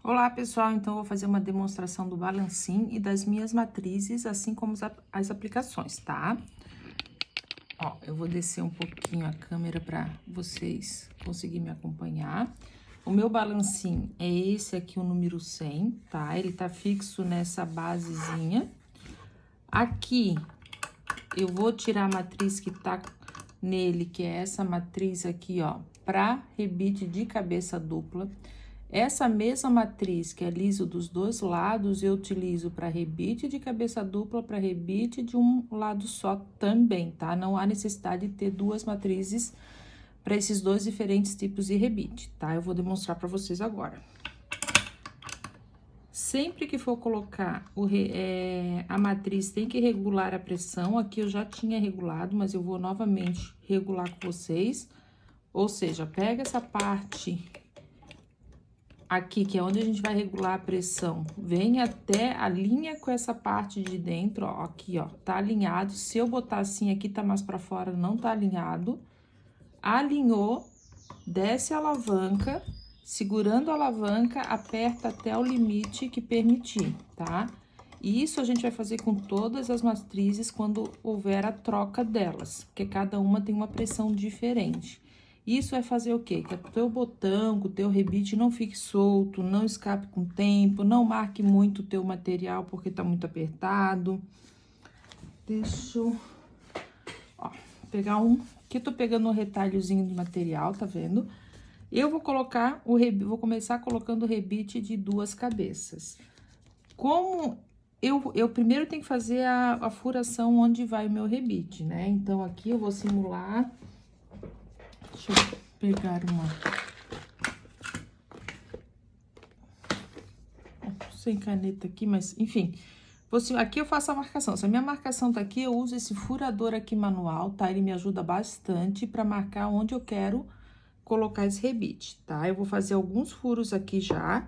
Olá, pessoal! Então, eu vou fazer uma demonstração do balancim e das minhas matrizes, assim como as aplicações, tá? Ó, eu vou descer um pouquinho a câmera para vocês conseguirem me acompanhar. O meu balancim é esse aqui, o número 100, tá? Ele tá fixo nessa basezinha. Aqui, eu vou tirar a matriz que tá nele, que é essa matriz aqui, ó, para rebite de cabeça dupla. Essa mesma matriz que é liso dos dois lados, eu utilizo para rebite de cabeça dupla, para rebite de um lado só também, tá? Não há necessidade de ter duas matrizes para esses dois diferentes tipos de rebite, tá? Eu vou demonstrar para vocês agora. Sempre que for colocar a matriz, tem que regular a pressão. Aqui eu já tinha regulado, mas eu vou novamente regular com vocês. Ou seja, pega essa parte aqui, que é onde a gente vai regular a pressão, vem até a linha com essa parte de dentro, ó, aqui, ó, tá alinhado. Se eu botar assim, aqui tá mais pra fora, não tá alinhado. Alinhou, desce a alavanca, segurando a alavanca, aperta até o limite que permitir, tá? E isso a gente vai fazer com todas as matrizes quando houver a troca delas, porque cada uma tem uma pressão diferente. Isso vai fazer o quê? Que o teu botão, que o teu rebite não fique solto, não escape com o tempo, não marque muito o teu material porque tá muito apertado. Deixa eu, ó, pegar um... Aqui eu tô pegando um retalhozinho de material, tá vendo? Eu vou colocar vou começar colocando o rebite de duas cabeças. Como eu primeiro tenho que fazer a furação onde vai o meu rebite, né? Então, aqui eu vou simular... Deixa eu pegar uma... Sem caneta aqui, mas enfim. Aqui eu faço a marcação. Se a minha marcação tá aqui, eu uso esse furador aqui manual, tá? Ele me ajuda bastante para marcar onde eu quero colocar esse rebite, tá? Eu vou fazer alguns furos aqui já.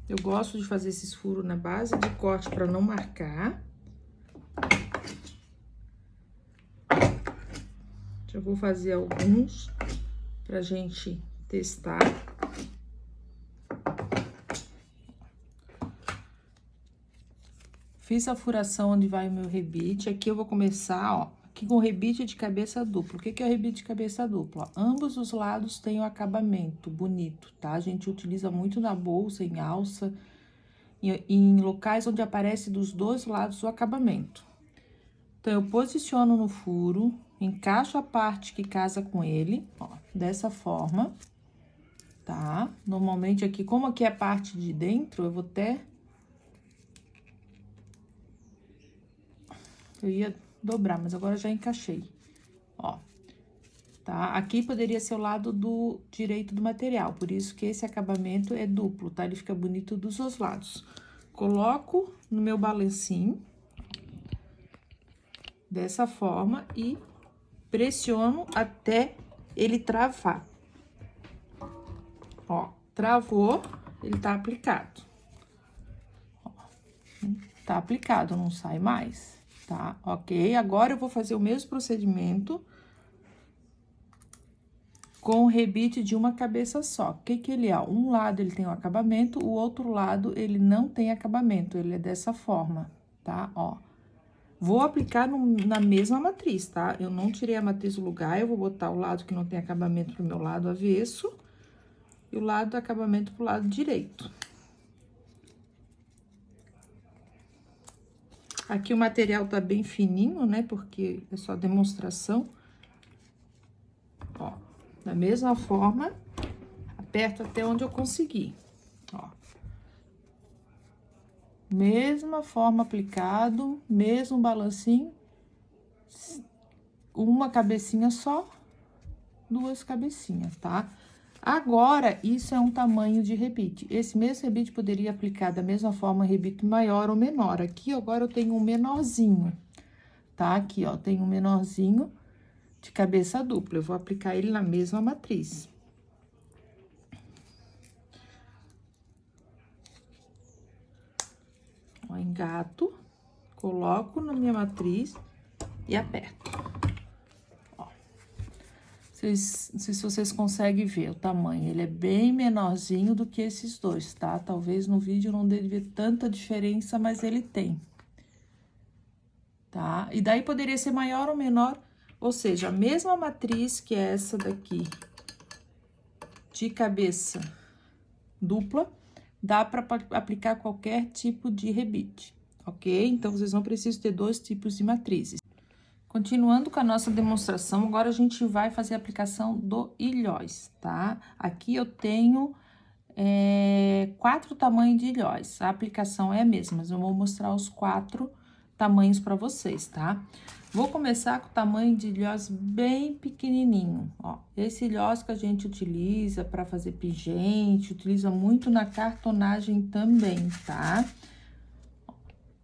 Eu gosto de fazer esses furos na base de corte para não marcar. Já vou fazer alguns pra gente testar. Fiz a furação onde vai o meu rebite. Aqui eu vou começar, ó, aqui com o rebite de cabeça dupla. O que é o rebite de cabeça dupla? Ó, ambos os lados têm o acabamento bonito, tá? A gente utiliza muito na bolsa, em alça, em locais onde aparece dos dois lados o acabamento. Então, eu posiciono no furo, encaixo a parte que casa com ele, ó, dessa forma, tá? Normalmente aqui, como aqui é a parte de dentro, eu vou até... Eu ia dobrar, mas agora já encaixei, ó, tá? Aqui poderia ser o lado do direito do material, por isso que esse acabamento é duplo, tá? Ele fica bonito dos dois lados. Coloco no meu balancinho, dessa forma, e pressiono até ele travar. Ó, travou, ele tá aplicado. Ó, tá aplicado, não sai mais, tá? Ok? Agora eu vou fazer o mesmo procedimento com o rebite de uma cabeça só. O que que ele é? Um lado ele tem o acabamento, o outro lado ele não tem acabamento, ele é dessa forma, tá? Ó. Vou aplicar na mesma matriz, tá? Eu não tirei a matriz do lugar, eu vou botar o lado que não tem acabamento pro meu lado avesso e o lado do acabamento pro lado direito. Aqui o material tá bem fininho, né? Porque é só demonstração. Ó, da mesma forma, aperto até onde eu conseguir, ó. Mesma forma aplicado, mesmo balancinho, uma cabecinha só, duas cabecinhas, tá? Agora, isso é um tamanho de rebite. Esse mesmo rebite poderia aplicar da mesma forma rebite maior ou menor. Aqui, agora, eu tenho um menorzinho, tá? Aqui, ó, tem um menorzinho de cabeça dupla. Eu vou aplicar ele na mesma matriz. Ó, engato, coloco na minha matriz e aperto. Não sei se vocês conseguem ver o tamanho. Ele é bem menorzinho do que esses dois, tá? Talvez no vídeo não dê ver tanta diferença, mas ele tem. Tá? E daí poderia ser maior ou menor, ou seja, a mesma matriz que é essa daqui, de cabeça dupla, dá para aplicar qualquer tipo de rebite, ok? Então, vocês não precisam ter dois tipos de matrizes. Continuando com a nossa demonstração, agora a gente vai fazer a aplicação do ilhóis, tá? Aqui eu tenho 4 tamanhos de ilhóis. A aplicação é a mesma, mas eu vou mostrar os 4 tamanhos para vocês, tá? Vou começar com o tamanho de ilhós bem pequenininho, ó. Esse ilhós que a gente utiliza para fazer pingente, utiliza muito na cartonagem também, tá?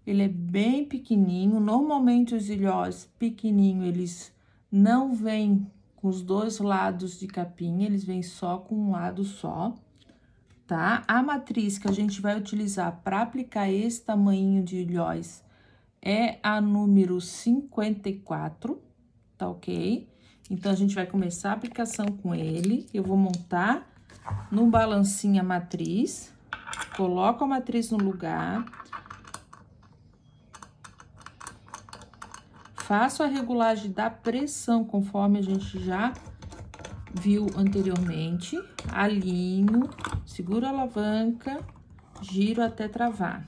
Ele é bem pequenininho. Normalmente os ilhós pequenininhos, eles não vêm com os dois lados de capinha, eles vêm só com um lado só, tá? A matriz que a gente vai utilizar para aplicar esse tamanho de ilhós é a número 54, tá ok? Então, a gente vai começar a aplicação com ele. Eu vou montar no balancinho a matriz, coloco a matriz no lugar, faço a regulagem da pressão, conforme a gente já viu anteriormente, alinho, seguro a alavanca, giro até travar.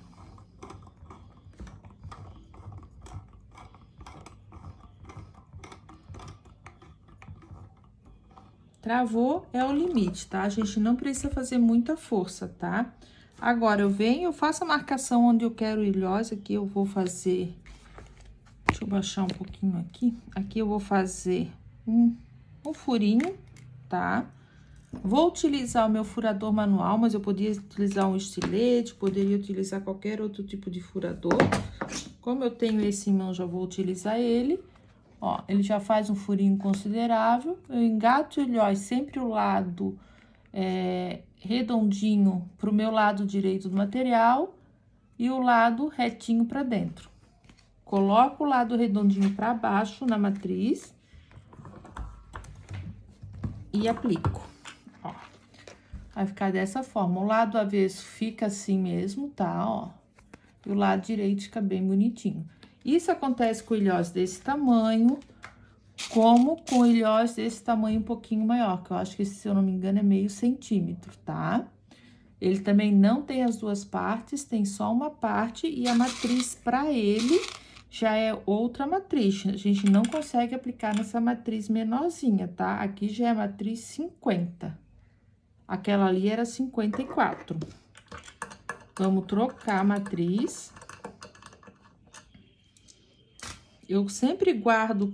Travou é o limite, tá? A gente não precisa fazer muita força, tá? Agora, eu faço a marcação onde eu quero o ilhós, aqui eu vou fazer... Deixa eu baixar um pouquinho aqui. Aqui eu vou fazer um furinho, tá? Vou utilizar o meu furador manual, mas eu poderia utilizar um estilete, poderia utilizar qualquer outro tipo de furador. Como eu tenho esse em mão, já vou utilizar ele. Ó, ele já faz um furinho considerável. Eu engato o ilhós sempre o lado redondinho pro meu lado direito do material e o lado retinho para dentro. Coloco o lado redondinho para baixo na matriz e aplico, ó. Vai ficar dessa forma. O lado avesso fica assim mesmo, tá, ó. E o lado direito fica bem bonitinho. Isso acontece com ilhós desse tamanho, como com ilhós desse tamanho um pouquinho maior, que eu acho que, se eu não me engano, é meio centímetro, tá? Ele também não tem as duas partes, tem só uma parte, e a matriz para ele já é outra matriz. A gente não consegue aplicar nessa matriz menorzinha, tá? Aqui já é a matriz 50. Aquela ali era 54. Vamos trocar a matriz. Eu sempre guardo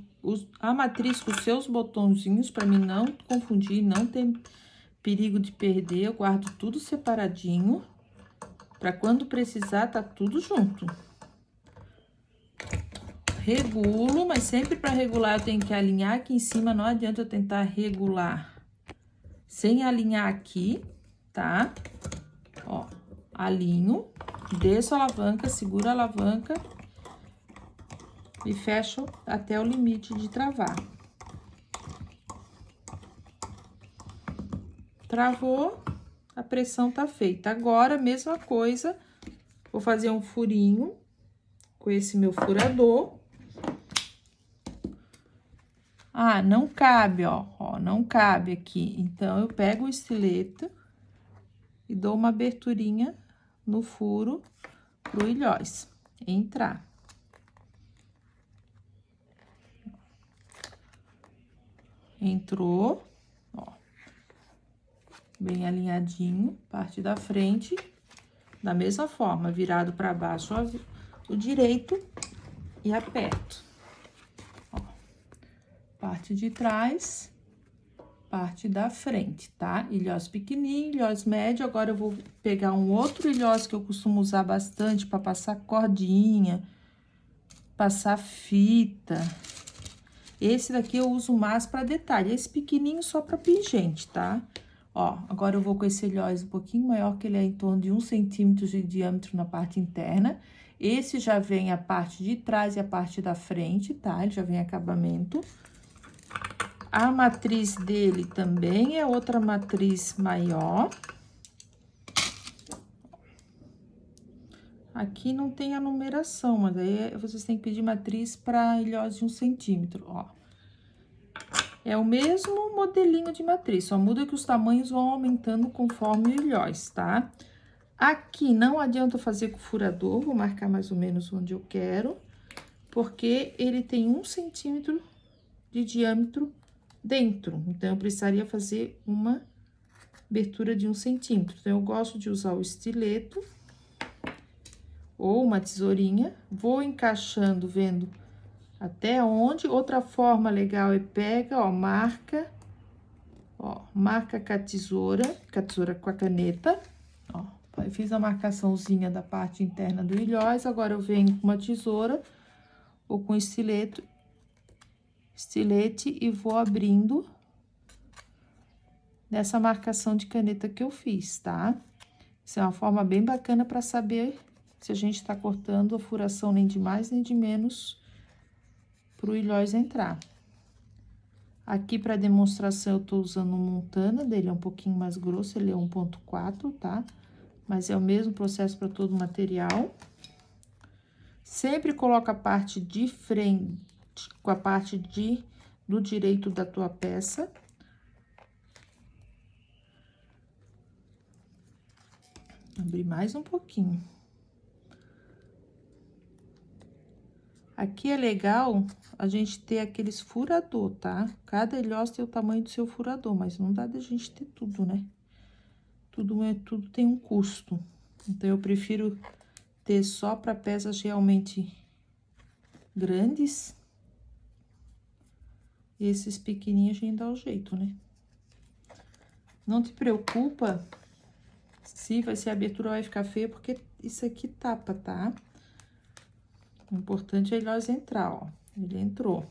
a matriz com os seus botõezinhos para mim não confundir, não ter perigo de perder. Eu guardo tudo separadinho, para quando precisar tá tudo junto. Regulo, mas sempre para regular eu tenho que alinhar aqui em cima, não adianta eu tentar regular sem alinhar aqui, tá? Ó, alinho, desço a alavanca, seguro a alavanca e fecho até o limite de travar. Travou, a pressão tá feita. Agora, mesma coisa, vou fazer um furinho com esse meu furador. Ah, não cabe, ó, não cabe aqui. Então, eu pego o estilete e dou uma aberturinha no furo pro ilhós entrar. Entrou, ó, bem alinhadinho, parte da frente, da mesma forma, virado para baixo o direito e aperto. Ó, parte de trás, parte da frente, tá? Ilhós pequenininho, ilhós médio. Agora eu vou pegar um outro ilhós que eu costumo usar bastante para passar cordinha, passar fita. Esse daqui eu uso mais para detalhe, esse pequenininho só para pingente, tá? Ó, agora eu vou com esse ilhós um pouquinho maior, que ele é em torno de 1 centímetro de diâmetro na parte interna. Esse já vem a parte de trás e a parte da frente, tá? Ele já vem acabamento. A matriz dele também é outra matriz maior. Aqui não tem a numeração, mas aí vocês têm que pedir matriz para ilhós de 1 centímetro, ó. É o mesmo modelinho de matriz, só muda que os tamanhos vão aumentando conforme o ilhós, tá? Aqui não adianta fazer com furador, vou marcar mais ou menos onde eu quero, porque ele tem 1 centímetro de diâmetro dentro, então eu precisaria fazer uma abertura de 1 centímetro. Então, eu gosto de usar o estileto ou uma tesourinha, vou encaixando, vendo até onde. Outra forma legal é pega, ó, marca com a tesoura com a caneta, ó. Eu fiz a marcaçãozinha da parte interna do ilhós, agora eu venho com uma tesoura ou com estilete e vou abrindo nessa marcação de caneta que eu fiz, tá? Isso é uma forma bem bacana para saber se a gente tá cortando a furação nem de mais nem de menos pro ilhós entrar. Aqui, para demonstração, eu tô usando um Montana, dele é um pouquinho mais grosso, ele é 1.4, tá? Mas é o mesmo processo para todo o material. Sempre coloca a parte de frente com a parte do direito da tua peça. Abrir mais um pouquinho. Aqui é legal a gente ter aqueles furador, tá? Cada ilhós tem o tamanho do seu furador, mas não dá da gente ter tudo, né? Tudo tem um custo. Então, eu prefiro ter só para peças realmente grandes. E esses pequenininhos a gente dá o jeito, né? Não te preocupa se a abertura vai ficar feia, porque isso aqui tapa, tá? O importante é ilhós entrar, ó. Ele entrou.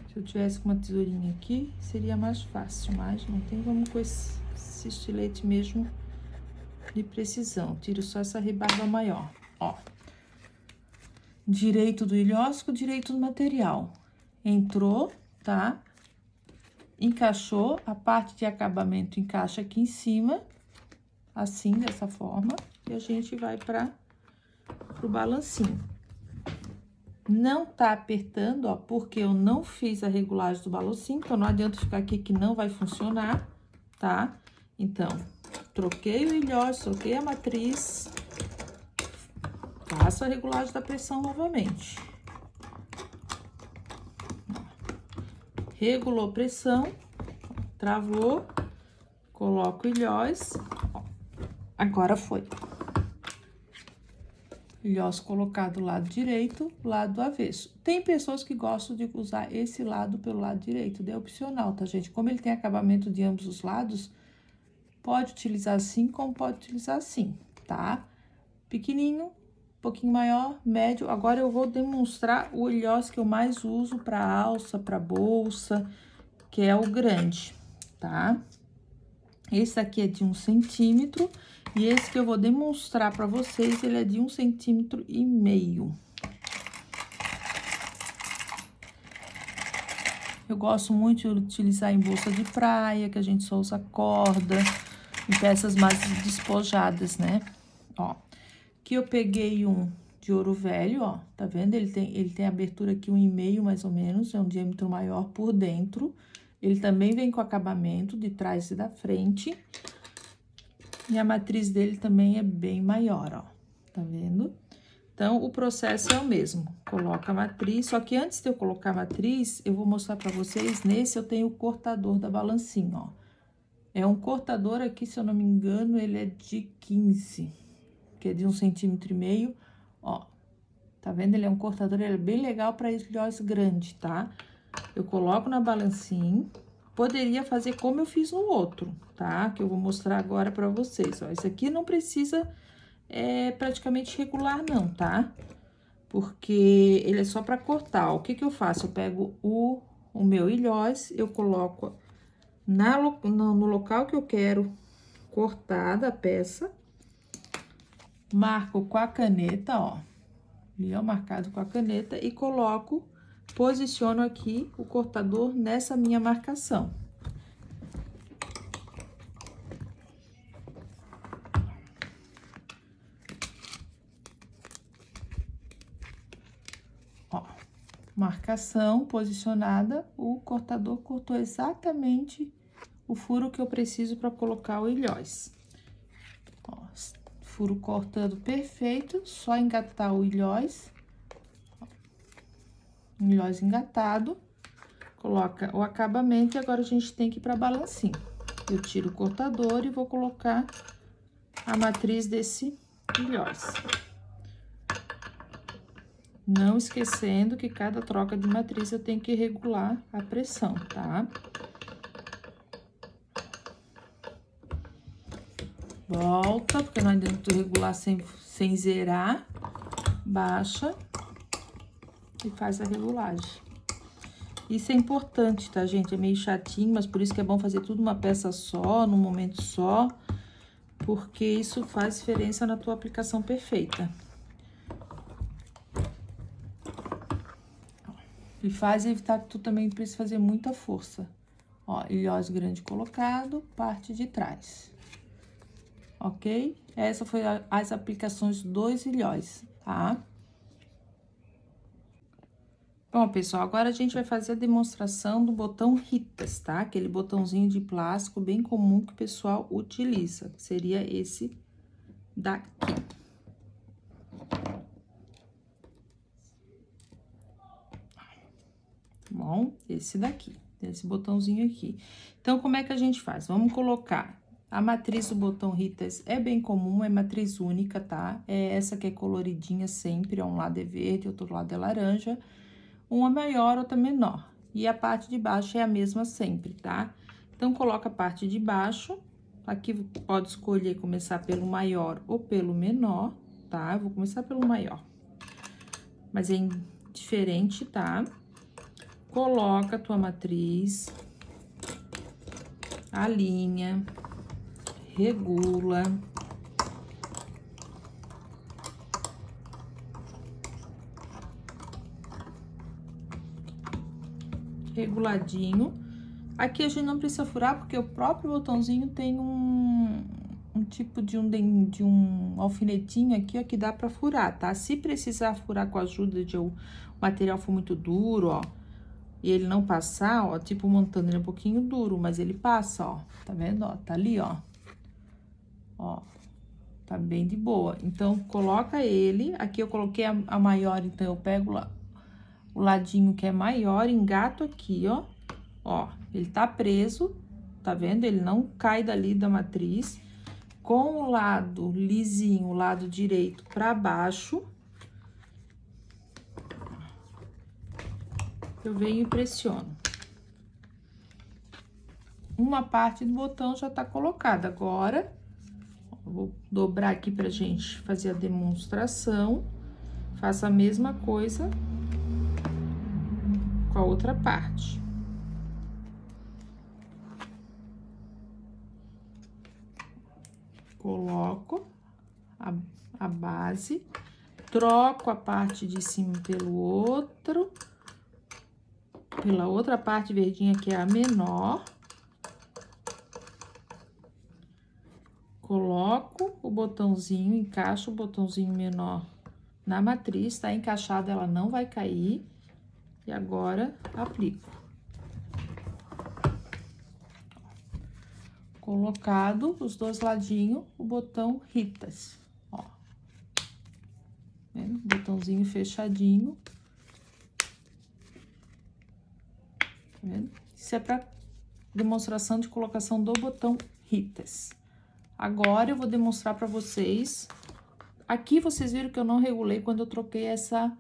Se eu tivesse com uma tesourinha aqui, seria mais fácil, mas não tem, vamos com esse estilete mesmo de precisão. Tiro só essa rebarba maior, ó. Direito do ilhós com direito do material. Entrou, tá? Encaixou, a parte de acabamento encaixa aqui em cima, assim, dessa forma, e a gente vai pro balancinho. Não tá apertando, ó, porque eu não fiz a regulagem do balancinho, então não adianta ficar aqui que não vai funcionar, tá? Então, troquei o ilhós, troquei a matriz, faço a regulagem da pressão novamente. Regulou pressão, travou, coloco o ilhós, ó, agora foi. Ilhós colocado do lado direito, lado avesso. Tem pessoas que gostam de usar esse lado pelo lado direito, é opcional, tá, gente? Como ele tem acabamento de ambos os lados, pode utilizar assim, como pode utilizar assim, tá? Pequenininho, um pouquinho maior, médio. Agora, eu vou demonstrar o ilhós que eu mais uso para alça, para bolsa, que é o grande, tá? Esse aqui é de 1 centímetro. E esse que eu vou demonstrar para vocês, ele é de 1,5 centímetros. Eu gosto muito de utilizar em bolsa de praia, que a gente só usa corda, em peças mais despojadas, né? Ó, aqui eu peguei um de ouro velho, ó, tá vendo? Ele tem abertura aqui 1,5 mais ou menos, é um diâmetro maior por dentro. Ele também vem com acabamento de trás e da frente. E a matriz dele também é bem maior, ó, tá vendo? Então, o processo é o mesmo. Coloca a matriz, só que antes de eu colocar a matriz, eu vou mostrar pra vocês, nesse eu tenho o cortador da balancinha, ó. É um cortador aqui, se eu não me engano, ele é de 15, que é de 1,5 centímetros, ó. Tá vendo? Ele é um cortador, ele é bem legal pra ilhós grandes, tá? Eu coloco na balancinha. Poderia fazer como eu fiz no outro, tá? Que eu vou mostrar agora pra vocês, ó. Esse aqui não precisa praticamente regular, não, tá? Porque ele é só pra cortar, ó. O que que eu faço? Eu pego o meu ilhós, eu coloco no local que eu quero cortar da peça, marco com a caneta, ó. ali, ó, marcado com a caneta, e coloco, posiciono aqui o cortador nessa minha marcação. Ó, marcação posicionada, o cortador cortou exatamente o furo que eu preciso para colocar o ilhóis. Ó, furo cortando perfeito, só engatar o ilhóis. Ilhóis engatado, coloca o acabamento e agora a gente tem que ir para balancinho. Eu tiro o cortador e vou colocar a matriz desse ilhóis. Não esquecendo que cada troca de matriz eu tenho que regular a pressão, tá? Volta, porque não adianta regular sem zerar. Baixa e faz a regulagem. Isso é importante, tá, gente? É meio chatinho, mas por isso que é bom fazer tudo uma peça só, num momento só, porque isso faz diferença na tua aplicação perfeita. E faz evitar que tu também precise fazer muita força. Ó, ilhós grande colocado, parte de trás. Ok? Essa foi as aplicações dos ilhóis, tá? Bom, pessoal, agora a gente vai fazer a demonstração do botão Ritas, tá? Aquele botãozinho de plástico bem comum que o pessoal utiliza, que seria esse daqui. Bom, esse daqui, esse botãozinho aqui. Então, como é que a gente faz? Vamos colocar a matriz do botão Ritas, é bem comum, é matriz única, tá? É essa que é coloridinha sempre, um lado é verde, outro lado é laranja. Uma maior, outra menor. E a parte de baixo é a mesma sempre, tá? Então, coloca a parte de baixo. Aqui pode escolher começar pelo maior ou pelo menor, tá? Eu vou começar pelo maior. Mas é diferente, tá? Coloca a tua matriz, alinha, regula. Reguladinho. Aqui a gente não precisa furar, porque o próprio botãozinho tem um tipo de um alfinetinho aqui, ó, que dá pra furar, tá? Se precisar furar com a ajuda de o material for muito duro, ó, e ele não passar, ó, tipo montando ele é um pouquinho duro, mas ele passa, ó, tá vendo, ó? Tá ali, ó. Ó, tá bem de boa. Então, coloca ele, aqui eu coloquei a maior, então eu pego lá o ladinho que é maior, engato aqui, ó. Ó, ele tá preso, tá vendo? Ele não cai dali da matriz. Com o lado lisinho, o lado direito pra baixo. Eu venho e pressiono. Uma parte do botão já tá colocada. Agora, eu vou dobrar aqui pra gente fazer a demonstração. Faço a mesma coisa com a outra parte. Coloco a base, troco a parte de cima pela outra parte verdinha que é a menor. Coloco o botãozinho, encaixo o botãozinho menor na matriz, tá encaixada, ela não vai cair. E agora, aplico. Colocado os dois ladinhos, o botão Ritas, ó. Vendo? Botãozinho fechadinho. Tá vendo? Isso é pra demonstração de colocação do botão Ritas. Agora, eu vou demonstrar pra vocês. Aqui, vocês viram que eu não regulei quando eu troquei essa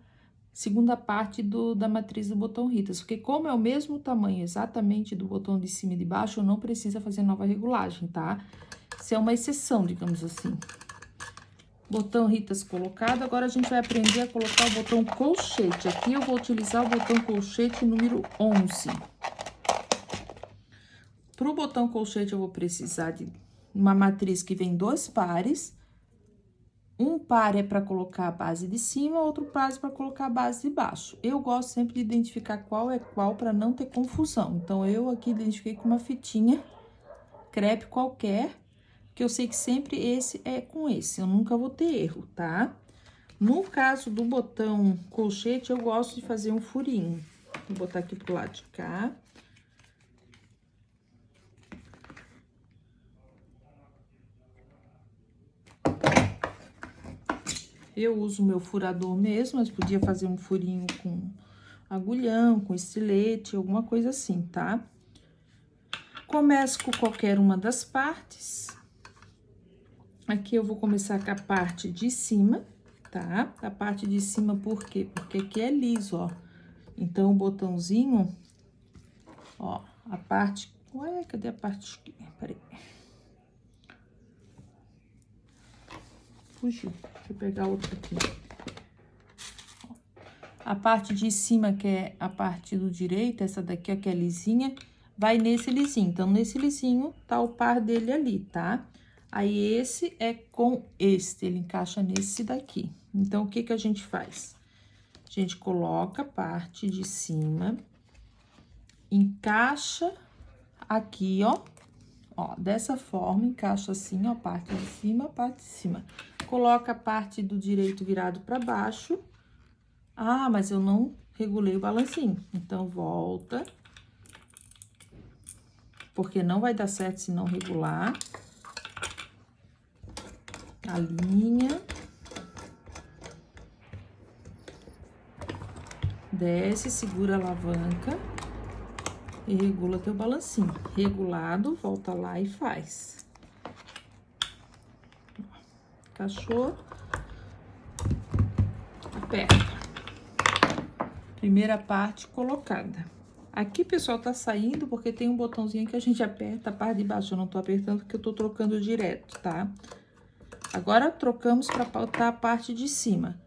segunda parte da matriz do botão Ritas, porque como é o mesmo tamanho exatamente do botão de cima e de baixo, eu não precisa fazer nova regulagem, tá? Isso é uma exceção, digamos assim. Botão Ritas colocado, agora a gente vai aprender a colocar o botão colchete. Aqui eu vou utilizar o botão colchete número 11. Pro botão colchete eu vou precisar de uma matriz que vem 2 pares, Um par é para colocar a base de cima, outro par é para colocar a base de baixo. Eu gosto sempre de identificar qual é qual para não ter confusão. Então, eu aqui identifiquei com uma fitinha crepe qualquer, que eu sei que sempre esse é com esse, eu nunca vou ter erro, tá? No caso do botão colchete, eu gosto de fazer um furinho. Vou botar aqui pro lado de cá. Eu uso o meu furador mesmo, mas podia fazer um furinho com agulhão, com estilete, alguma coisa assim, tá? Começo com qualquer uma das partes. Aqui eu vou começar com a parte de cima, tá? A parte de cima, por quê? Porque aqui é liso, ó. Então, o botãozinho, ó, a parte... Ué, cadê a parte aqui? Peraí. Fugiu. Deixa eu pegar outra aqui. A parte de cima, que é a parte do direito, essa daqui, ó, que é lisinha, vai nesse lisinho. Então, nesse lisinho, tá o par dele ali, tá? Aí, esse é com este, ele encaixa nesse daqui. Então, o que que a gente faz? A gente coloca a parte de cima, encaixa aqui, ó, dessa forma, encaixa assim, ó, parte de cima, parte de cima. Coloca a parte do direito virado pra baixo. Ah, mas eu não regulei o balancinho. Então, volta. Porque não vai dar certo se não regular. Alinha. Desce, segura a alavanca. E regula teu balancinho. Regulado, volta lá e faz. Encaixou. Aperta. Primeira parte colocada. Aqui, pessoal, tá saindo porque tem um botãozinho que a gente aperta a parte de baixo. Eu não tô apertando porque eu tô trocando direto, tá? Agora, trocamos pra botar a parte de cima.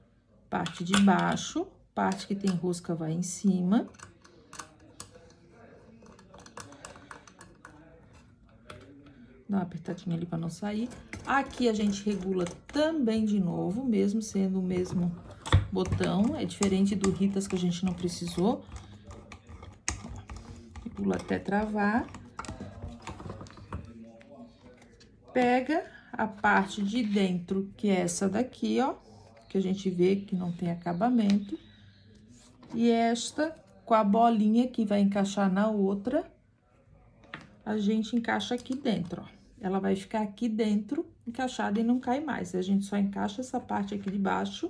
Parte de baixo, parte que tem rosca vai em cima. Dá uma apertadinha ali pra não sair. Aqui, a gente regula também de novo, mesmo sendo o mesmo botão. É diferente do Ritas que a gente não precisou. Regula até travar. Pega a parte de dentro, que é essa daqui, ó. Que a gente vê que não tem acabamento. E esta, com a bolinha que vai encaixar na outra, a gente encaixa aqui dentro, ó. Ela vai ficar aqui dentro, encaixada e não cai mais. A gente só encaixa essa parte aqui de baixo.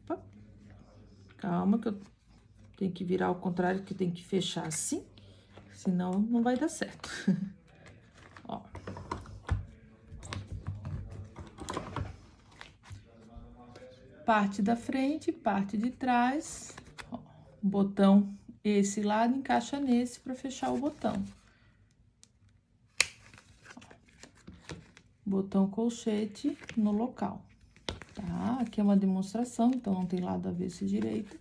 Opa. Calma, que eu tenho que virar ao contrário, que tem que fechar assim, senão não vai dar certo. Ó. Parte da frente, parte de trás, ó, botão esse lado encaixa nesse para fechar o botão. Botão colchete no local, tá? Aqui é uma demonstração, então não tem lado avesso e direito,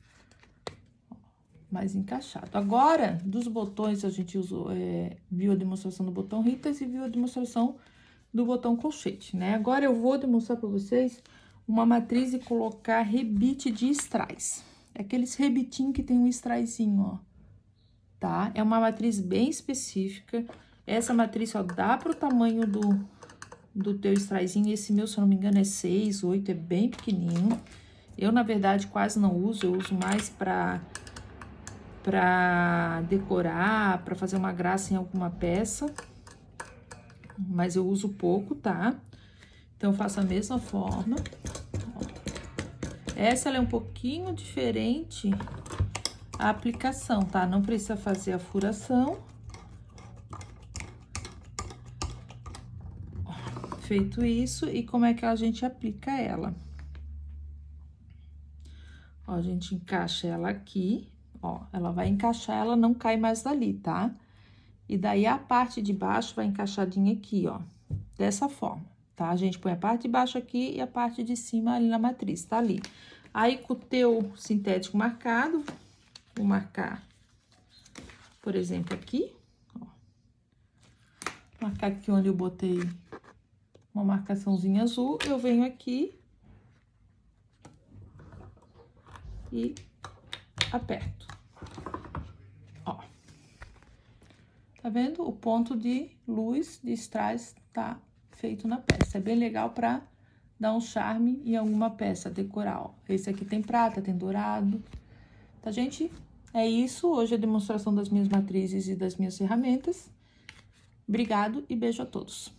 mais encaixado. Agora, dos botões, a gente usou, viu a demonstração do botão Ritas e viu a demonstração do botão colchete, né? Agora, eu vou demonstrar para vocês uma matriz e colocar rebite de strass. É aqueles rebitinhos que tem um strassinho, ó, tá? É uma matriz bem específica. Essa matriz só dá pro tamanho do teu strassinho. Esse meu, se eu não me engano, é 6, 8, é bem pequenininho. Eu, na verdade, quase não uso, eu uso mais pra decorar, pra fazer uma graça em alguma peça. Mas eu uso pouco, tá? Então, eu faço a mesma forma. Essa, ela é um pouquinho diferente a aplicação, tá? Não precisa fazer a furação. Feito isso, e como é que a gente aplica ela? Ó, a gente encaixa ela aqui, ó, ela vai encaixar, ela não cai mais dali, tá? E daí, a parte de baixo vai encaixadinha aqui, ó, dessa forma, tá? A gente põe a parte de baixo aqui e a parte de cima ali na matriz, tá ali. Aí, com o teu sintético marcado, vou marcar, por exemplo, aqui, ó. Marcar aqui onde eu botei uma marcaçãozinha azul, eu venho aqui e aperto. Ó. Tá vendo? O ponto de luz de strass tá feito na peça. É bem legal pra dar um charme em alguma peça, decorar, ó. Esse aqui tem prata, tem dourado. Tá, gente? É isso. Hoje é a demonstração das minhas matrizes e das minhas ferramentas. Obrigado e beijo a todos.